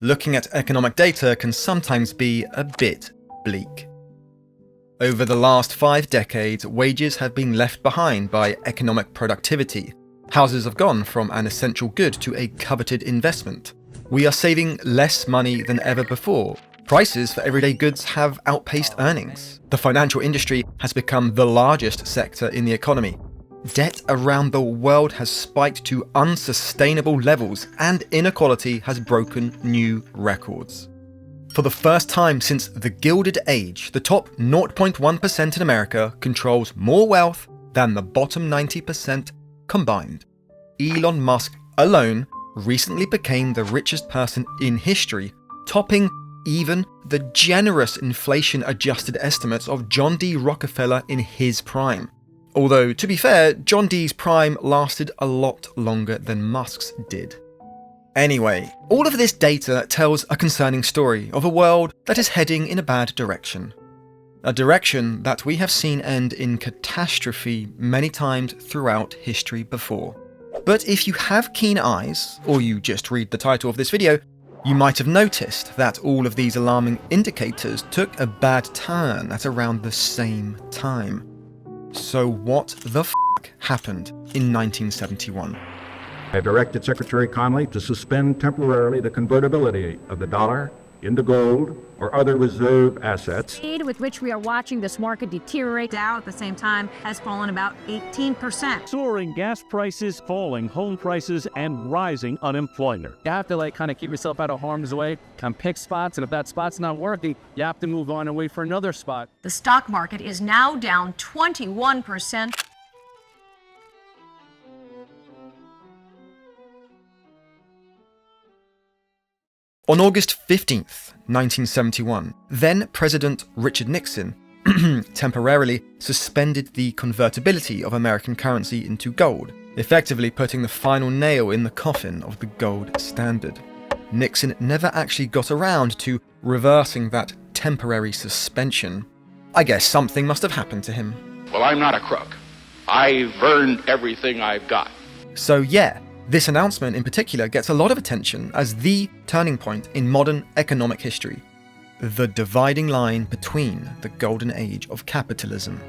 looking at economic data can sometimes be a bit bleak. Over the last 5 decades, wages have been left behind by economic productivity. Houses have gone from an essential good to a coveted investment. We are saving less money than ever before. Prices for everyday goods have outpaced earnings. The financial industry has become the largest sector in the economy. Debt around the world has spiked to unsustainable levels, and inequality has broken new records. For the first time since the Gilded Age, the top 0.1% in America controls more wealth than the bottom 90% combined. Elon Musk alone recently became the richest person in history, topping even the generous inflation-adjusted estimates of John D Rockefeller in his prime. Although, to be fair, John D's prime lasted a lot longer than Musk's did. Anyway, all of this data tells a concerning story of a world that is heading in a bad direction. A direction that we have seen end in catastrophe many times throughout history before. But if you have keen eyes, or you just read the title of this video, you might have noticed that all of these alarming indicators took a bad turn at around the same time. So what the f*** happened in 1971? I directed Secretary Connally to suspend temporarily the convertibility of the dollar into gold or other reserve assets. The speed with which we are watching this market deteriorate Dow at the same time has fallen about 18%. Soaring gas prices, falling home prices, and rising unemployment. You have to kind of keep yourself out of harm's way and pick spots, and if that spot's not working, you have to move on and wait for another spot. The stock market is now down 21%. On August 15th, 1971, then President Richard Nixon temporarily suspended the convertibility of American currency into gold, effectively putting the final nail in the coffin of the gold standard. Nixon never actually got around to reversing that temporary suspension. I guess something must have happened to him. Well, I'm not a crook. I've earned everything I've got. So yeah, this announcement in particular gets a lot of attention as the turning point in modern economic history. The dividing line between the golden age of capitalism.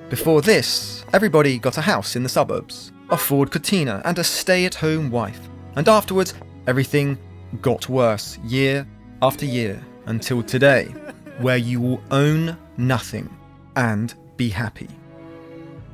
Before this, everybody got a house in the suburbs, a Ford Cortina and a stay-at-home wife. And afterwards, everything got worse year after year until today, where you will own nothing and be happy.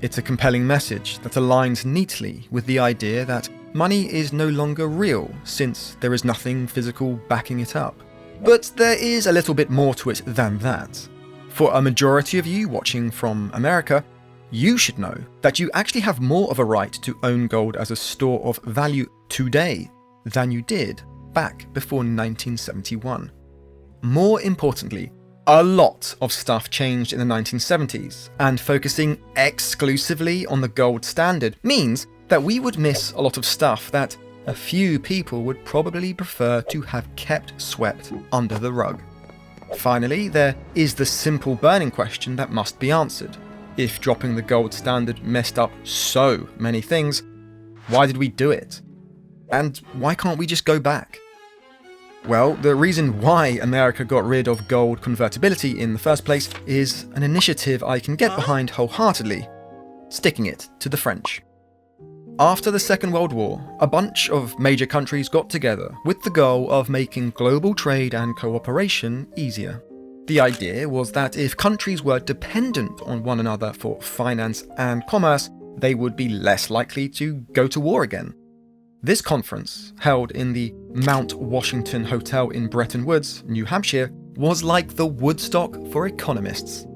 It's a compelling message that aligns neatly with the idea that money is no longer real, since there is nothing physical backing it up. But there is a little bit more to it than that. For a majority of you watching from America, you should know that you actually have more of a right to own gold as a store of value today than you did back before 1971. More importantly, a lot of stuff changed in the 1970s, and focusing exclusively on the gold standard means that we would miss a lot of stuff that a few people would probably prefer to have kept swept under the rug. Finally, there is the simple burning question that must be answered. If dropping the gold standard messed up so many things, why did we do it? And why can't we just go back? Well, the reason why America got rid of gold convertibility in the first place is an initiative I can get behind wholeheartedly, sticking it to the French. After the Second World War, a bunch of major countries got together with the goal of making global trade and cooperation easier. The idea was that if countries were dependent on one another for finance and commerce, they would be less likely to go to war again. This conference, held in the Mount Washington Hotel in Bretton Woods, New Hampshire, was like the Woodstock for economists.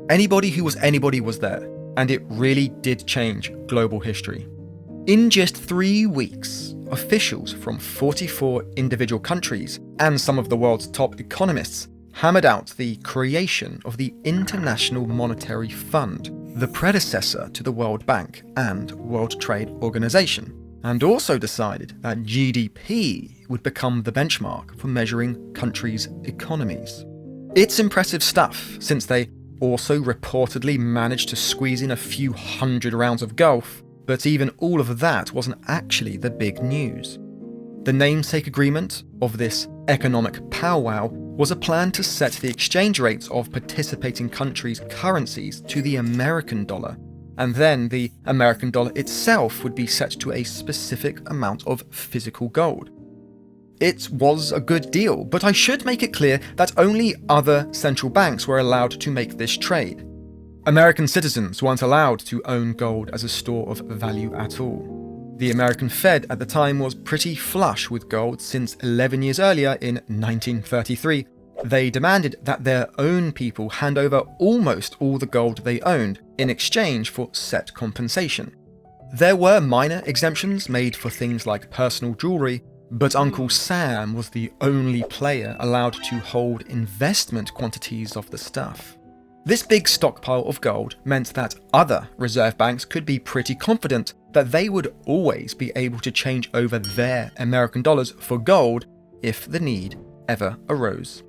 Anybody who was anybody was there, and it really did change global history. In just 3 weeks, officials from 44 individual countries and some of the world's top economists hammered out the creation of the International Monetary Fund, the predecessor to the World Bank and World Trade Organization, and also decided that GDP would become the benchmark for measuring countries' economies. It's impressive stuff, since they also reportedly managed to squeeze in a few hundred rounds of golf. But even all of that wasn't actually the big news. The namesake agreement of this economic powwow was a plan to set the exchange rates of participating countries' currencies to the American dollar, and then the American dollar itself would be set to a specific amount of physical gold. It was a good deal, but I should make it clear that only other central banks were allowed to make this trade. American citizens weren't allowed to own gold as a store of value at all. The American Fed at the time was pretty flush with gold since 11 years earlier, in 1933, they demanded that their own people hand over almost all the gold they owned in exchange for set compensation. There were minor exemptions made for things like personal jewelry, but Uncle Sam was the only player allowed to hold investment quantities of the stuff. This big stockpile of gold meant that other reserve banks could be pretty confident that they would always be able to change over their American dollars for gold if the need ever arose.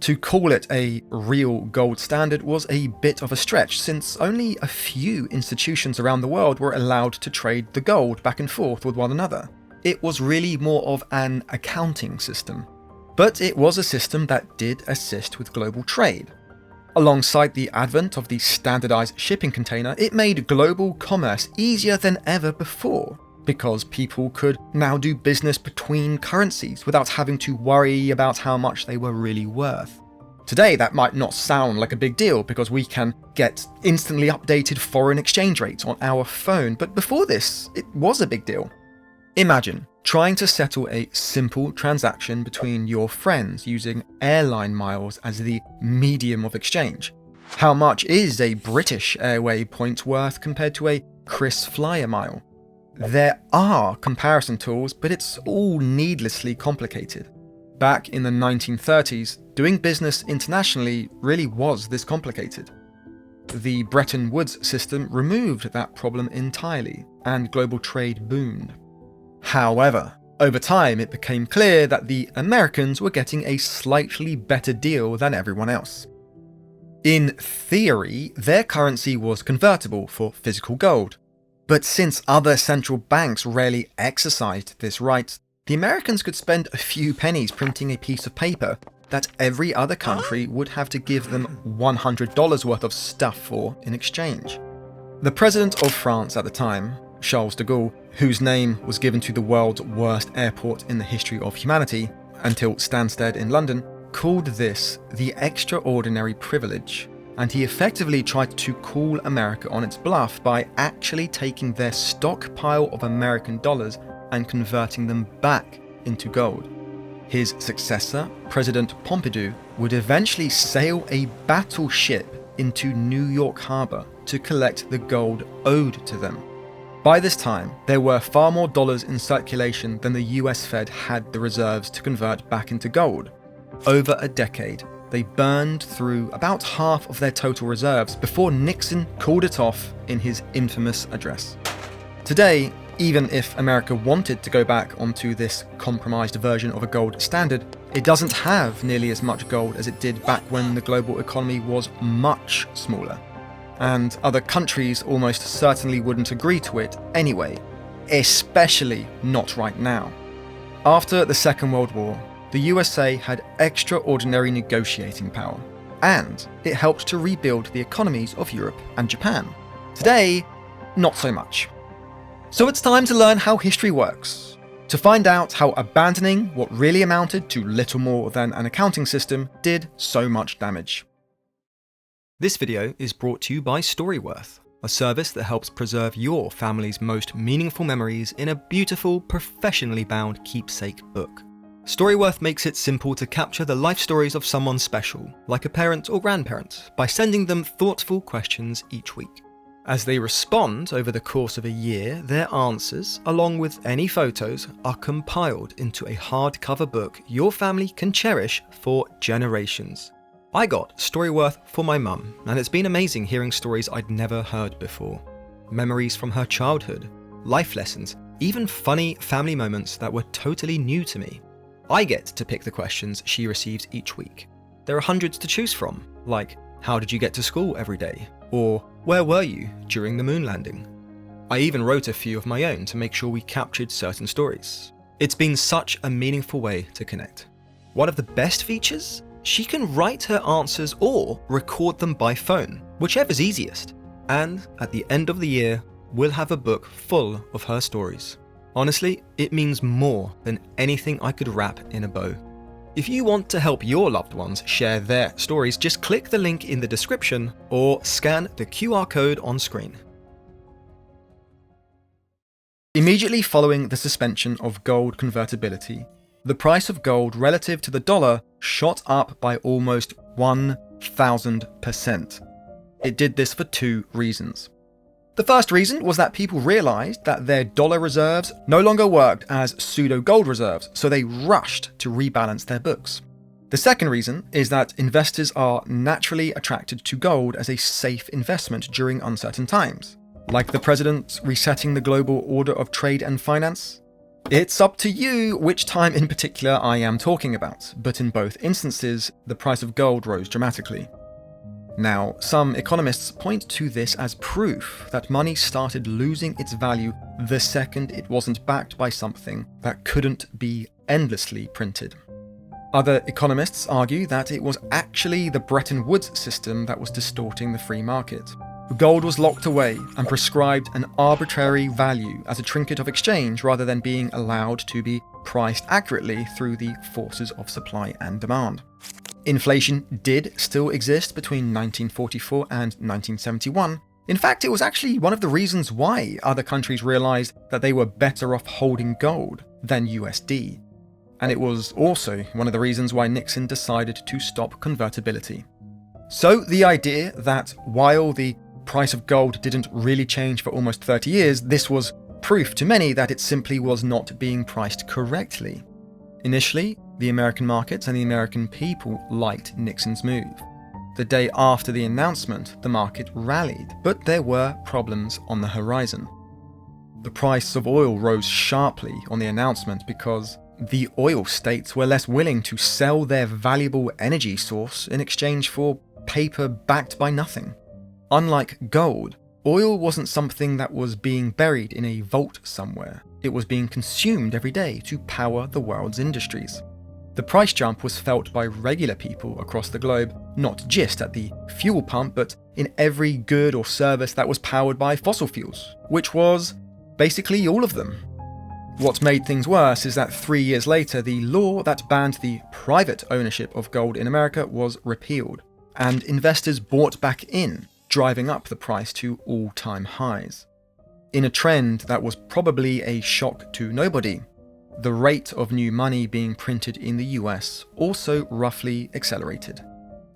To call it a real gold standard was a bit of a stretch, since only a few institutions around the world were allowed to trade the gold back and forth with one another. It was really more of an accounting system. But it was a system that did assist with global trade. Alongside the advent of the standardized shipping container, it made global commerce easier than ever before, because people could now do business between currencies without having to worry about how much they were really worth. Today, that might not sound like a big deal because we can get instantly updated foreign exchange rates on our phone, but before this, it was a big deal. Imagine trying to settle a simple transaction between your friends using airline miles as the medium of exchange. How much is a British Airway point worth compared to a KrisFlyer mile? There are comparison tools, but it's all needlessly complicated. Back in the 1930s, doing business internationally really was this complicated. The Bretton Woods system removed that problem entirely, and global trade boomed. However, over time it became clear that the Americans were getting a slightly better deal than everyone else. In theory, their currency was convertible for physical gold, but since other central banks rarely exercised this right, the Americans could spend a few pennies printing a piece of paper that every other country would have to give them $100 worth of stuff for in exchange. The president of France at the time, Charles de Gaulle, whose name was given to the world's worst airport in the history of humanity until Stansted in London, called this the extraordinary privilege, and he effectively tried to call America on its bluff by actually taking their stockpile of American dollars and converting them back into gold. His successor, President Pompidou, would eventually sail a battleship into New York Harbor to collect the gold owed to them. By this time, there were far more dollars in circulation than the US Fed had the reserves to convert back into gold. Over a decade, they burned through about half of their total reserves before Nixon called it off in his infamous address. Today, even if America wanted to go back onto this compromised version of a gold standard, it doesn't have nearly as much gold as it did back when the global economy was much smaller. And other countries almost certainly wouldn't agree to it anyway, especially not right now. After the Second World War, the USA had extraordinary negotiating power, and it helped to rebuild the economies of Europe and Japan. Today, not so much. So it's time to learn how history works, to find out how abandoning what really amounted to little more than an accounting system did so much damage. This video is brought to you by Storyworth, a service that helps preserve your family's most meaningful memories in a beautiful, professionally bound keepsake book. Storyworth makes it simple to capture the life stories of someone special, like a parent or grandparent, by sending them thoughtful questions each week. As they respond over the course of a year, their answers, along with any photos, are compiled into a hardcover book your family can cherish for generations. I got Storyworth for my mum, and it's been amazing hearing stories I'd never heard before. Memories from her childhood, life lessons, even funny family moments that were totally new to me. I get to pick the questions she receives each week. There are hundreds to choose from, like, how did you get to school every day? Or, where were you during the moon landing? I even wrote a few of my own to make sure we captured certain stories. It's been such a meaningful way to connect. One of the best features? She can write her answers or record them by phone, whichever's easiest. And at the end of the year, we'll have a book full of her stories. Honestly, it means more than anything I could wrap in a bow. If you want to help your loved ones share their stories, just click the link in the description or scan the QR code on screen. Immediately following the suspension of gold convertibility, the price of gold relative to the dollar shot up by almost 1,000%. It did this for two reasons. The first reason was that people realized that their dollar reserves no longer worked as pseudo-gold reserves, so they rushed to rebalance their books. The second reason is that investors are naturally attracted to gold as a safe investment during uncertain times. Like the president resetting the global order of trade and finance? It's up to you which time in particular I am talking about, but in both instances, the price of gold rose dramatically. Now, some economists point to this as proof that money started losing its value the second it wasn't backed by something that couldn't be endlessly printed. Other economists argue that it was actually the Bretton Woods system that was distorting the free market. Gold was locked away and prescribed an arbitrary value as a trinket of exchange rather than being allowed to be priced accurately through the forces of supply and demand. Inflation did still exist between 1944 and 1971. In fact, it was actually one of the reasons why other countries realized that they were better off holding gold than USD. And it was also one of the reasons why Nixon decided to stop convertibility. So the idea that while the price of gold didn't really change for almost 30 years, this was proof to many that it simply was not being priced correctly. Initially, the American markets and the American people liked Nixon's move. The day after the announcement, the market rallied, but there were problems on the horizon. The price of oil rose sharply on the announcement because the oil states were less willing to sell their valuable energy source in exchange for paper backed by nothing. Unlike gold, oil wasn't something that was being buried in a vault somewhere. It was being consumed every day to power the world's industries. The price jump was felt by regular people across the globe, not just at the fuel pump, but in every good or service that was powered by fossil fuels, which was basically all of them. What made things worse is that 3 years later, the law that banned the private ownership of gold in America was repealed, and investors bought back in, driving up the price to all-time highs. In a trend that was probably a shock to nobody, the rate of new money being printed in the US also roughly accelerated.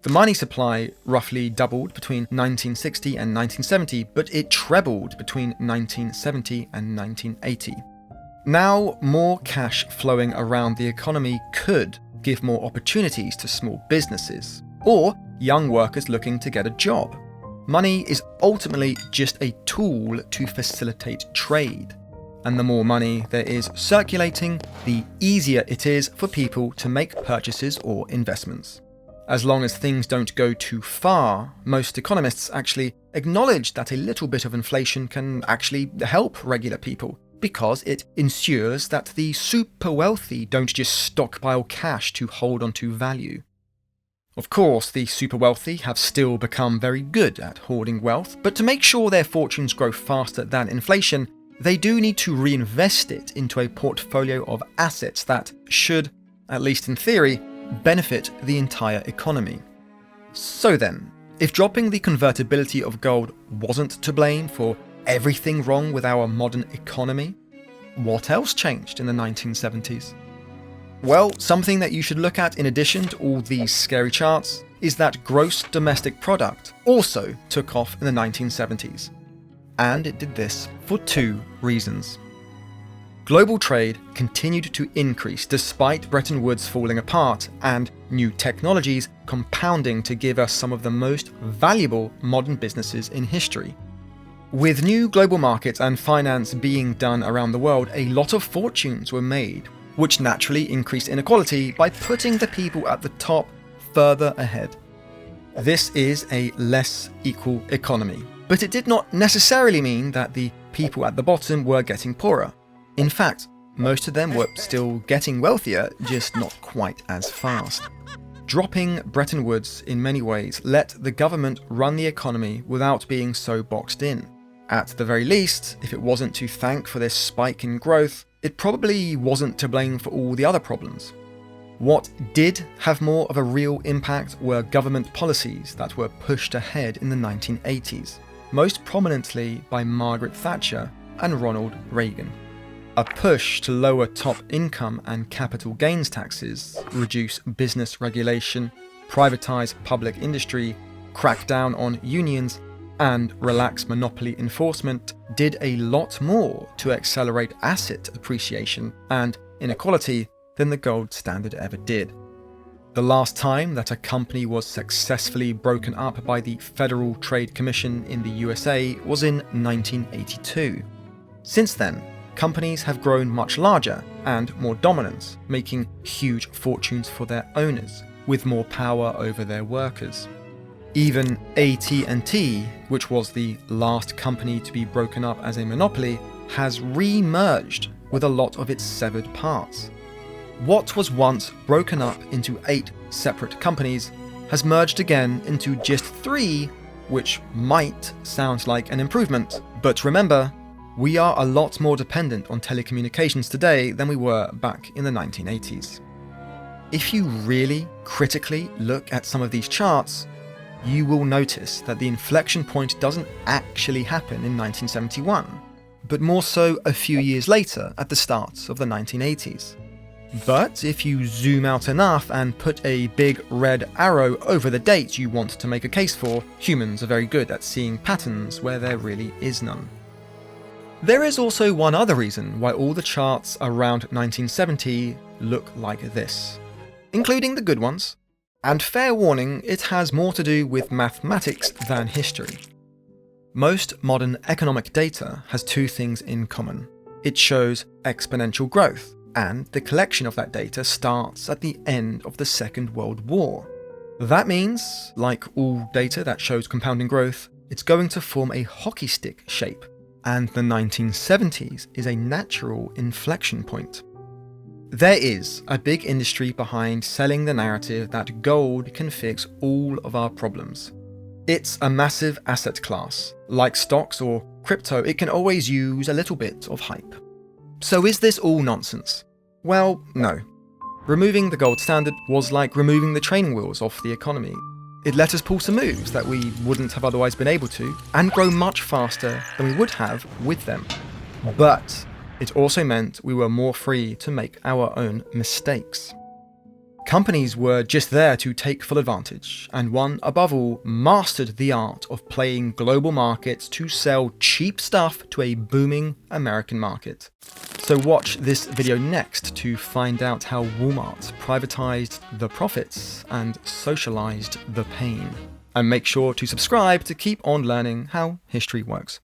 The money supply roughly doubled between 1960 and 1970, but it trebled between 1970 and 1980. Now, more cash flowing around the economy could give more opportunities to small businesses or young workers looking to get a job. Money is ultimately just a tool to facilitate trade. And the more money there is circulating, the easier it is for people to make purchases or investments. As long as things don't go too far, most economists actually acknowledge that a little bit of inflation can actually help regular people, because it ensures that the super wealthy don't just stockpile cash to hold onto value. Of course, the super wealthy have still become very good at hoarding wealth, but to make sure their fortunes grow faster than inflation, they do need to reinvest it into a portfolio of assets that should, at least in theory, benefit the entire economy. So then, if dropping the convertibility of gold wasn't to blame for everything wrong with our modern economy, what else changed in the 1970s? Well, something that you should look at in addition to all these scary charts is that gross domestic product also took off in the 1970s. And it did this for two reasons. Global trade continued to increase despite Bretton Woods falling apart and new technologies compounding to give us some of the most valuable modern businesses in history. With new global markets and finance being done around the world, a lot of fortunes were made, which naturally increased inequality by putting the people at the top further ahead. This is a less equal economy. But it did not necessarily mean that the people at the bottom were getting poorer. In fact, most of them were still getting wealthier, just not quite as fast. Dropping Bretton Woods in many ways let the government run the economy without being so boxed in. At the very least, if it wasn't to thank for this spike in growth, it probably wasn't to blame for all the other problems. What did have more of a real impact were government policies that were pushed ahead in the 1980s, most prominently by Margaret Thatcher and Ronald Reagan. A push to lower top income and capital gains taxes, reduce business regulation, privatize public industry, crack down on unions, and relax monopoly enforcement did a lot more to accelerate asset appreciation and inequality than the gold standard ever did. The last time that a company was successfully broken up by the Federal Trade Commission in the USA was in 1982. Since then, companies have grown much larger and more dominant, making huge fortunes for their owners, with more power over their workers. Even AT&T, which was the last company to be broken up as a monopoly, has re-merged with a lot of its severed parts. What was once broken up into 8 separate companies has merged again into just 3, which might sound like an improvement, but remember, we are a lot more dependent on telecommunications today than we were back in the 1980s. If you really critically look at some of these charts, you will notice that the inflection point doesn't actually happen in 1971, but more so a few years later at the start of the 1980s. But if you zoom out enough and put a big red arrow over the date you want to make a case for, humans are very good at seeing patterns where there really is none. There is also one other reason why all the charts around 1970 look like this, including the good ones. And fair warning, it has more to do with mathematics than history. Most modern economic data has 2 things in common. It shows exponential growth, and the collection of that data starts at the end of the Second World War. That means, like all data that shows compounding growth, it's going to form a hockey stick shape, and the 1970s is a natural inflection point. There is a big industry behind selling the narrative that gold can fix all of our problems. It's a massive asset class. Like stocks or crypto, it can always use a little bit of hype. So is this all nonsense? Well, no. Removing the gold standard was like removing the training wheels off the economy. It let us pull some moves that we wouldn't have otherwise been able to, and grow much faster than we would have with them. But it also meant we were more free to make our own mistakes. Companies were just there to take full advantage, and one, above all, mastered the art of playing global markets to sell cheap stuff to a booming American market. So watch this video next to find out how Walmart privatized the profits and socialized the pain. And make sure to subscribe to keep on learning how history works.